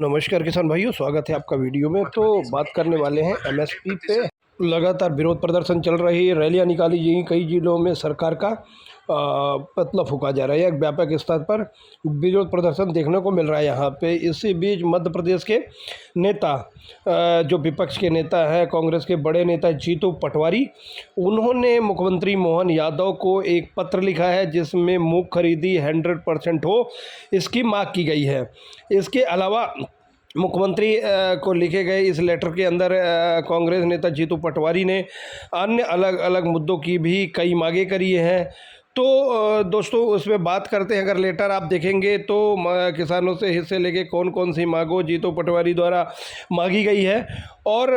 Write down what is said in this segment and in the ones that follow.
नमस्कार किसान भाइयों, स्वागत है आपका वीडियो में। तो बात करने वाले हैं एमएसपी पे। लगातार विरोध प्रदर्शन चल रही है, रैलियां निकाली गई, कई जिलों में सरकार का पुतला फूंका जा रहा है। एक व्यापक स्तर पर विरोध प्रदर्शन देखने को मिल रहा है यहाँ पे। इसी बीच मध्य प्रदेश के नेता, जो विपक्ष के नेता हैं, कांग्रेस के बड़े नेता जीतू पटवारी, उन्होंने मुख्यमंत्री मोहन यादव को एक पत्र लिखा है जिसमें मूंग खरीदी 100% हो, इसकी मांग की गई है। इसके अलावा मुख्यमंत्री को लिखे गए इस लेटर के अंदर कांग्रेस नेता जीतू पटवारी ने अन्य अलग अलग मुद्दों की भी कई मांगें करी हैं। तो दोस्तों, उसमें बात करते हैं। अगर लेटर आप देखेंगे तो किसानों से हिस्से लेके कौन कौन सी मांगों जीतू पटवारी द्वारा मांगी गई है और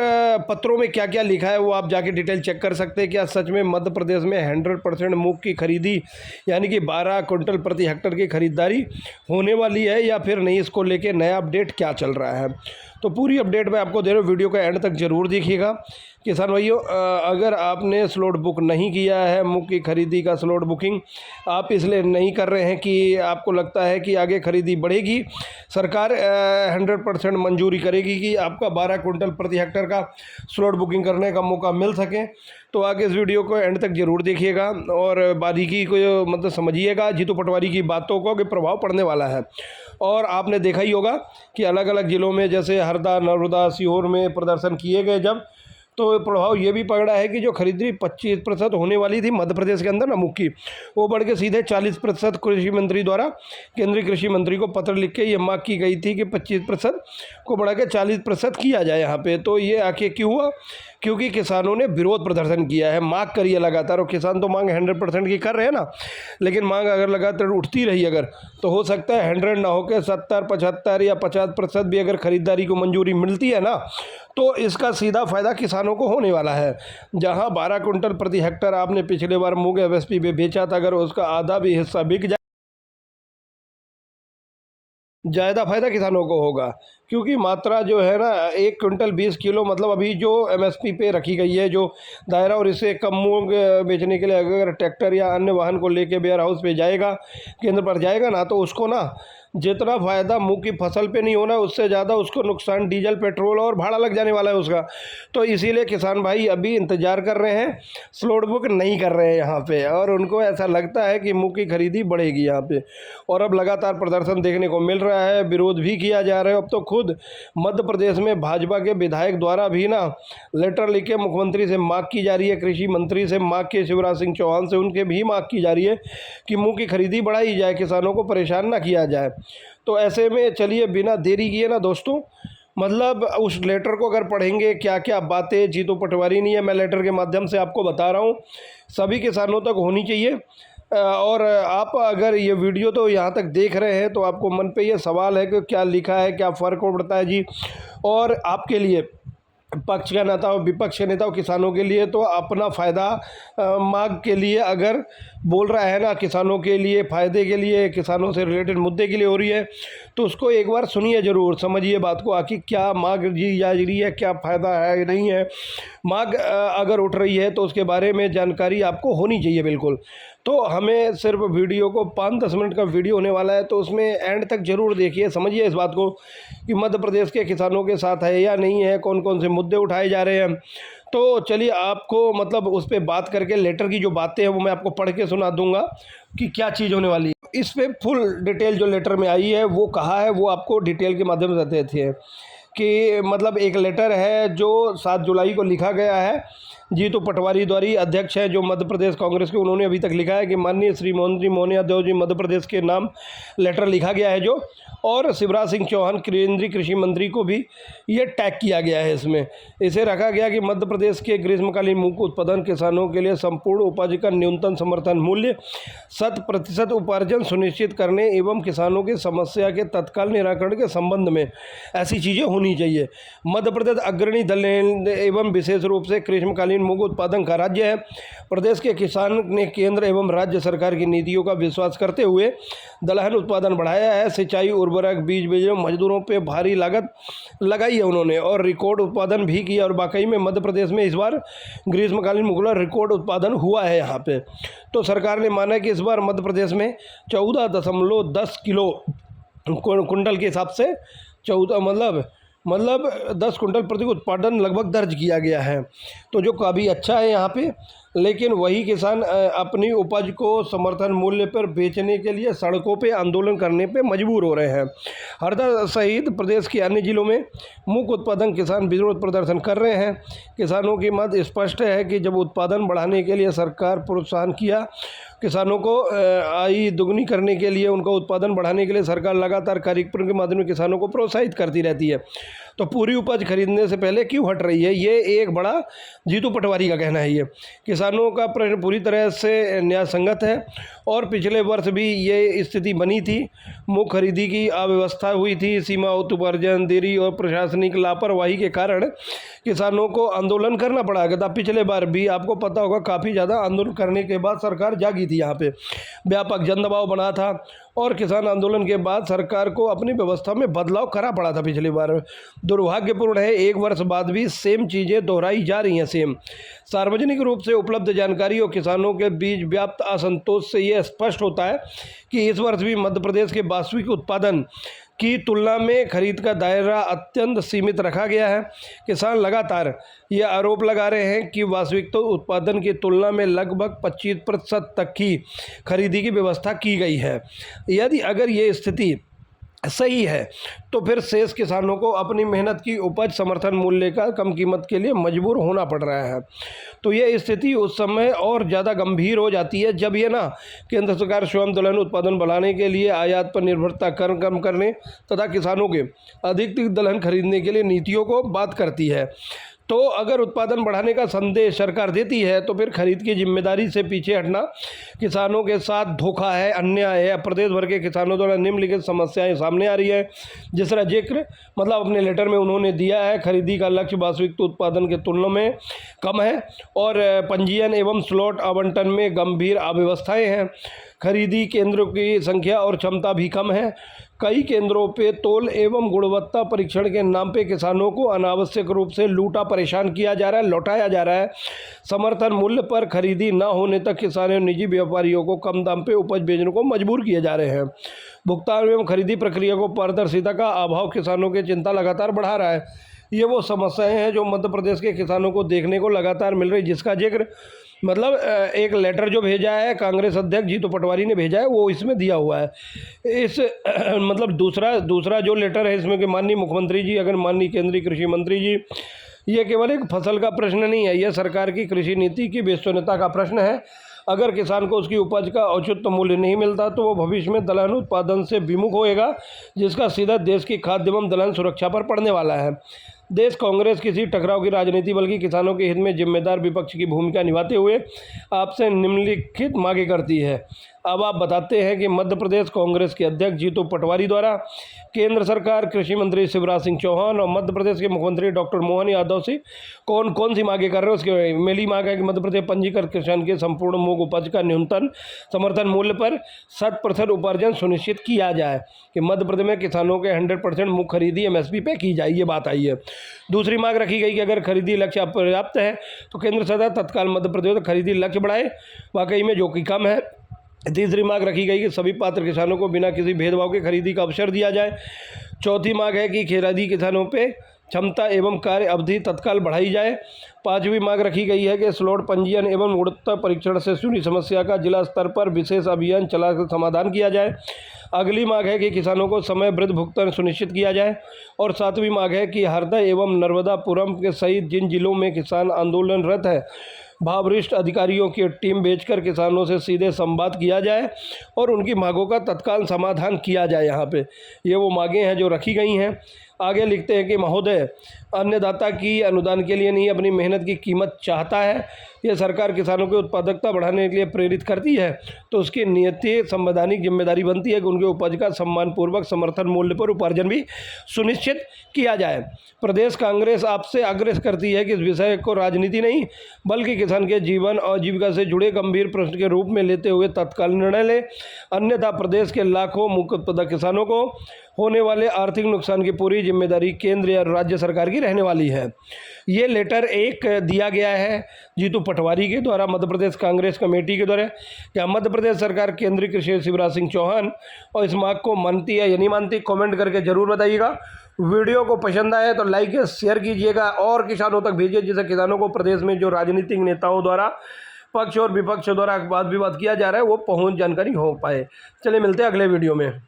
पत्रों में क्या क्या लिखा है वो आप जाके डिटेल चेक कर सकते हैं। क्या सच में मध्य प्रदेश में 100% मूंग की खरीदी यानी कि 12 कुंटल प्रति हेक्टेयर की खरीदारी होने वाली है या फिर नहीं, इसको लेके नया अपडेट क्या चल रहा है। तो पूरी अपडेट मैं आपको दे रहा हूँ, वीडियो का एंड तक ज़रूर देखिएगा। किसान भाइयों, अगर आपने स्लॉट बुक नहीं किया है, मूंग की खरीदी का स्लॉट बुकिंग आप इसलिए नहीं कर रहे हैं कि आपको लगता है कि आगे खरीदी बढ़ेगी, सरकार 100% मंजूरी करेगी कि आपका 12 कुंटल प्रति हेक्टेयर का स्लॉट बुकिंग करने का मौका मिल सके, तो आगे इस वीडियो को एंड तक ज़रूर देखिएगा और बारीकी को मतलब समझिएगा जीतू पटवारी की बातों को कि प्रभाव पड़ने वाला है। और आपने देखा ही होगा कि अलग अलग ज़िलों में जैसे हरदा, नर्मदा, सीहोर में प्रदर्शन किए गए जब, तो प्रभाव ये भी पड़ा है कि जो खरीदी 25% होने वाली थी मध्य प्रदेश के अंदर ना मूंग की, वो बढ़ के सीधे 40%। कृषि मंत्री द्वारा केंद्रीय कृषि मंत्री को पत्र लिख के ये मांग की गई थी कि 25% को बढ़ा के 40% किया जाए यहाँ पे। तो ये आखिर क्यों हुआ? क्योंकि किसानों ने विरोध प्रदर्शन किया है, मांग करी है लगातार। और किसान तो मांग 100% की कर रहे हैं ना, लेकिन मांग अगर लगातार उठती रही अगर, तो हो सकता है 100 ना होकर 70, 75 या 50% भी अगर खरीदारी को मंजूरी मिलती है ना, तो इसका सीधा फ़ायदा किसानों को होने वाला है। जहां 12 कुंटल प्रति हेक्टेयर आपने पिछले बार मूंग एमएसपी पे बेचा था, अगर उसका आधा भी हिस्सा बिक जाए, ज़्यादा फायदा किसानों को होगा। क्योंकि मात्रा जो है ना 1 कुंटल 20 किलो, मतलब अभी जो एमएसपी पे रखी गई है जो दायरा, और इससे कम मूंग बेचने के लिए अगर ट्रैक्टर या अन्य वाहन को लेके वेयर हाउस पे जाएगा, केंद्र पर जाएगा ना, तो उसको ना जितना फ़ायदा मूंग की फसल पे नहीं होना, उससे ज़्यादा उसको नुकसान डीजल, पेट्रोल और भाड़ा लग जाने वाला है उसका। तो इसीलिए किसान भाई अभी इंतज़ार कर रहे हैं, स्लॉट बुक नहीं कर रहे हैं यहाँ पे, और उनको ऐसा लगता है कि मूंग की खरीदी बढ़ेगी यहाँ पे। और अब लगातार प्रदर्शन देखने को मिल रहा है, विरोध भी किया जा रहा है। अब तो खुद मध्य प्रदेश में भाजपा के विधायक द्वारा भी ना लेटर लिख के मुख्यमंत्री से मांग की जा रही है, कृषि मंत्री से मांग की, शिवराज सिंह चौहान से उनके भी मांग की जा रही है कि मूंग की खरीदी बढ़ाई जाए, किसानों को परेशान ना किया जाए। तो ऐसे में चलिए बिना देरी किए ना दोस्तों, मतलब उस लेटर को अगर पढ़ेंगे, क्या क्या बातें जीतू पटवारी नहीं है, मैं लेटर के माध्यम से आपको बता रहा हूँ, सभी किसानों तक होनी चाहिए। और आप अगर ये वीडियो तो यहाँ तक देख रहे हैं तो आपको मन पे ये सवाल है कि क्या लिखा है, क्या फ़र्क पड़ता है जी। और आपके लिए, पक्ष का नेता हो, विपक्ष के नेता हो, किसानों के लिए तो अपना फ़ायदा मांग के लिए अगर बोल रहा है ना, किसानों के लिए, फ़ायदे के लिए, किसानों से रिलेटेड मुद्दे के लिए हो रही है, तो उसको एक बार सुनिए ज़रूर, समझिए बात को, आखिर क्या मांग जी जा रही है, क्या फ़ायदा है नहीं है। मांग अगर उठ रही है तो उसके बारे में जानकारी आपको होनी चाहिए बिल्कुल। तो हमें सिर्फ वीडियो को 5-10 मिनट का वीडियो होने वाला है, तो उसमें एंड तक ज़रूर देखिए, समझिए इस बात को कि मध्य प्रदेश के किसानों के साथ है या नहीं है, कौन कौन से मुद्दे उठाए जा रहे हैं। तो चलिए आपको मतलब उस पर बात करके लेटर की जो बातें हैं वो मैं आपको पढ़ के सुना दूंगा कि क्या चीज़ होने वाली है। इस पर फुल डिटेल जो लेटर में आई है वो कहा है, वो आपको डिटेल के माध्यम से देते हैं कि मतलब एक लेटर है जो 7 जुलाई को लिखा गया है। जीतू पटवारी द्वारा अध्यक्ष हैं जो मध्य प्रदेश कांग्रेस के, उन्होंने अभी तक लिखा है कि माननीय श्री मोहन यादव जी मध्य प्रदेश के नाम लेटर लिखा गया है जो, और शिवराज सिंह चौहान केंद्रीय कृषि मंत्री को भी ये टैग किया गया है। इसमें इसे रखा गया कि मध्य प्रदेश के ग्रीष्मकालीन मूंग उत्पादन किसानों के लिए संपूर्ण उपज का न्यूनतम समर्थन मूल्य 100% उपार्जन सुनिश्चित करने एवं किसानों की समस्या के तत्काल निराकरण के संबंध में ऐसी चीज़ें होनी चाहिए। मध्य प्रदेश अग्रणी दल एवं विशेष रूप से ग्रीष्मकालीन मूंग उत्पादन का राज्य है। प्रदेश के किसान ने केंद्र एवं राज्य सरकार की नीतियों का विश्वास करते हुए दलहन उत्पादन बढ़ाया है। सिंचाई, उर्वरक, बीज बीजों, मजदूरों पे भारी लागत लगाई है उन्होंने और रिकॉर्ड उत्पादन भी किया। और वाकई में मध्य प्रदेश में इस बार ग्रीष्मकालीन मूंग रिकॉर्ड उत्पादन हुआ है यहाँ पे। तो सरकार ने माना कि इस बार मध्य प्रदेश में 14.10 किलो कुंटल के हिसाब से 14 मतलब 10 कुंटल प्रति उत्पादन लगभग दर्ज किया गया है, तो जो काफ़ी अच्छा है यहाँ पे। लेकिन वही किसान अपनी उपज को समर्थन मूल्य पर बेचने के लिए सड़कों पे आंदोलन करने पे मजबूर हो रहे हैं। हरदा सहित प्रदेश के अन्य जिलों में मुख्य उत्पादन किसान विरोध प्रदर्शन कर रहे हैं। किसानों की मत स्पष्ट है कि जब उत्पादन बढ़ाने के लिए सरकार प्रोत्साहन किया, किसानों को आय दुगनी करने के लिए, उनका उत्पादन बढ़ाने के लिए सरकार लगातार कार्यक्रम के माध्यम से किसानों को प्रोत्साहित करती रहती है, तो पूरी उपज खरीदने से पहले क्यों हट रही है? ये एक बड़ा जीतू पटवारी का कहना है। ये किसानों का प्रश्न पूरी तरह से न्याय संगत है और पिछले वर्ष भी ये स्थिति बनी थी। मूंग खरीदी की अव्यवस्था हुई थी, सीमा उपार्जन देरी और प्रशासनिक लापरवाही के कारण किसानों को आंदोलन करना पड़ा था। पिछले बार भी आपको पता होगा काफ़ी ज़्यादा आंदोलन करने के बाद सरकार जागी थी, यहाँ पे व्यापक जनदबाव बना था और किसान आंदोलन के बाद सरकार को अपनी व्यवस्था में बदलाव करा पड़ा था पिछली बार। दुर्भाग्यपूर्ण है, एक वर्ष बाद भी सेम चीज़ें दोहराई जा रही हैं। सेम सार्वजनिक रूप से उपलब्ध जानकारी और किसानों के बीच व्याप्त असंतोष से ये स्पष्ट होता है कि इस वर्ष भी मध्य प्रदेश के वास्तविक उत्पादन की तुलना में खरीद का दायरा अत्यंत सीमित रखा गया है। किसान लगातार ये आरोप लगा रहे हैं कि वास्तविक तो उत्पादन की तुलना में लगभग 25% तक की खरीदी की व्यवस्था की गई है। यदि अगर ये स्थिति सही है तो फिर शेष किसानों को अपनी मेहनत की उपज समर्थन मूल्य का कम कीमत के लिए मजबूर होना पड़ रहा है। तो ये स्थिति उस समय और ज़्यादा गंभीर हो जाती है जब ये केंद्र सरकार स्वयं दलहन उत्पादन बढ़ाने के लिए आयात पर निर्भरता कम करने तथा किसानों के अधिक दलहन खरीदने के लिए नीतियों को बात करती है। तो अगर उत्पादन बढ़ाने का संदेश सरकार देती है तो फिर खरीद की जिम्मेदारी से पीछे हटना किसानों के साथ धोखा है, अन्याय है। प्रदेश भर के किसानों द्वारा निम्नलिखित समस्याएं सामने आ रही है, जिसका जिक्र अपने लेटर में उन्होंने दिया है। खरीदी का लक्ष्य वास्तविक उत्पादन के तुलना में कम है और पंजीयन एवं स्लॉट आवंटन में गंभीर अव्यवस्थाएँ हैं। खरीदी केंद्रों की संख्या और क्षमता भी कम है। कई केंद्रों पे तोल एवं गुणवत्ता परीक्षण के नाम पे किसानों को अनावश्यक रूप से परेशान किया जा रहा है, लौटाया जा रहा है। समर्थन मूल्य पर खरीदी न होने तक किसानों और निजी व्यापारियों को कम दाम पे उपज बेचने को मजबूर किए जा रहे हैं। भुगतान एवं खरीदी प्रक्रिया को पारदर्शिता का अभाव किसानों की चिंता लगातार बढ़ा रहा है। ये वो समस्याएं हैं जो मध्य प्रदेश के किसानों को देखने को लगातार मिल रही, जिसका जिक्र एक लेटर जो भेजा है कांग्रेस अध्यक्ष जीतू पटवारी ने भेजा है, वो इसमें दिया हुआ है। इस दूसरा जो लेटर है इसमें कि माननीय मुख्यमंत्री जी, अगर माननीय केंद्रीय कृषि मंत्री जी, ये केवल एक फसल का प्रश्न नहीं है, यह सरकार की कृषि नीति की विश्वसनीयता का प्रश्न है। अगर किसान को उसकी उपज का औचित्य मूल्य नहीं मिलता तो वो भविष्य में दलहन उत्पादन से विमुख होएगा, जिसका सीधा देश की खाद्य एवं दलहन सुरक्षा पर पड़ने वाला है। देश कांग्रेस किसी टकराव की राजनीति बल्कि किसानों के हित में जिम्मेदार विपक्ष की भूमिका निभाते हुए आपसे निम्नलिखित मांगे करती है। अब आप बताते हैं कि मध्य प्रदेश कांग्रेस के अध्यक्ष जीतू पटवारी द्वारा केंद्र सरकार, कृषि मंत्री शिवराज सिंह चौहान और मध्य प्रदेश के मुख्यमंत्री डॉक्टर मोहन यादव से कौन कौन सी मांगे कर रहे हैं, उसके मेरी मांग है कि मध्य प्रदेश पंजीकृत किसान के संपूर्ण मूंग उपज का न्यूनतम समर्थन मूल्य पर 100% उपार्जन सुनिश्चित किया जाए, कि मध्य प्रदेश में किसानों के 100% मूंग खरीदी MSP पे की जाए, ये बात आई है। दूसरी मांग रखी गई कि अगर खरीदी लक्ष्य अपर्याप्त है तो केंद्र सरकार तत्काल मध्य प्रदेश खरीदी लक्ष्य बढ़ाए, वाकई में जो कि कम है। तीसरी मांग रखी गई कि सभी पात्र किसानों को बिना किसी भेदभाव के खरीदी का अवसर दिया जाए। चौथी मांग है कि खरीदी किसानों पे क्षमता एवं कार्य अवधि तत्काल बढ़ाई जाए। पांचवी मांग रखी गई है कि स्लॉट पंजीयन एवं गुणवत्ता परीक्षण से जुड़ी समस्या का जिला स्तर पर विशेष अभियान चलाकर समाधान किया जाए। अगली मांग है कि किसानों को समय वृद्ध भुगतान सुनिश्चित किया जाए। और सातवीं मांग है कि हरदा एवं नर्मदापुरम के सहित जिन जिलों में किसान आंदोलनरत है, वरिष्ठ अधिकारियों की टीम भेजकर किसानों से सीधे संवाद किया जाए और उनकी मांगों का तत्काल समाधान किया जाए। यहाँ पे ये वो मांगें हैं जो रखी गई हैं। आगे लिखते हैं कि महोदय, अन्नदाता की अनुदान के लिए नहीं, अपनी मेहनत की कीमत चाहता है। ये सरकार किसानों की उत्पादकता बढ़ाने के लिए प्रेरित करती है तो उसकी नियति संवैधानिक जिम्मेदारी बनती है कि उनके उपज का सम्मानपूर्वक समर्थन मूल्य पर उपार्जन भी सुनिश्चित किया जाए। प्रदेश कांग्रेस आपसे आग्रह करती है कि इस विषय को राजनीति नहीं बल्कि किसान के जीवन और जीविका से जुड़े गंभीर प्रश्न के रूप में लेते हुए तत्काल निर्णय ले, अन्यथा प्रदेश के लाखों मुख्य उत्पादक किसानों को होने वाले आर्थिक नुकसान की पूरी जिम्मेदारी केंद्र या राज्य सरकार की रहने वाली है। ये लेटर एक दिया गया है जीतू पटवारी के द्वारा, मध्य प्रदेश कांग्रेस कमेटी के द्वारा। क्या मध्य प्रदेश सरकार केंद्रीय कृषि शिवराज सिंह चौहान और इस मांग को मानती है या नहीं मानती, कमेंट करके जरूर बताइएगा। वीडियो को पसंद आए तो लाइक शेयर कीजिएगा और किसानों तक भेजिए, जिससे किसानों को प्रदेश में जो राजनीतिक नेताओं द्वारा पक्ष और विपक्ष द्वारा वाद विवाद किया जा रहा है वो पहुंच जानकारी हो पाए। चलिए मिलते हैं अगले वीडियो में।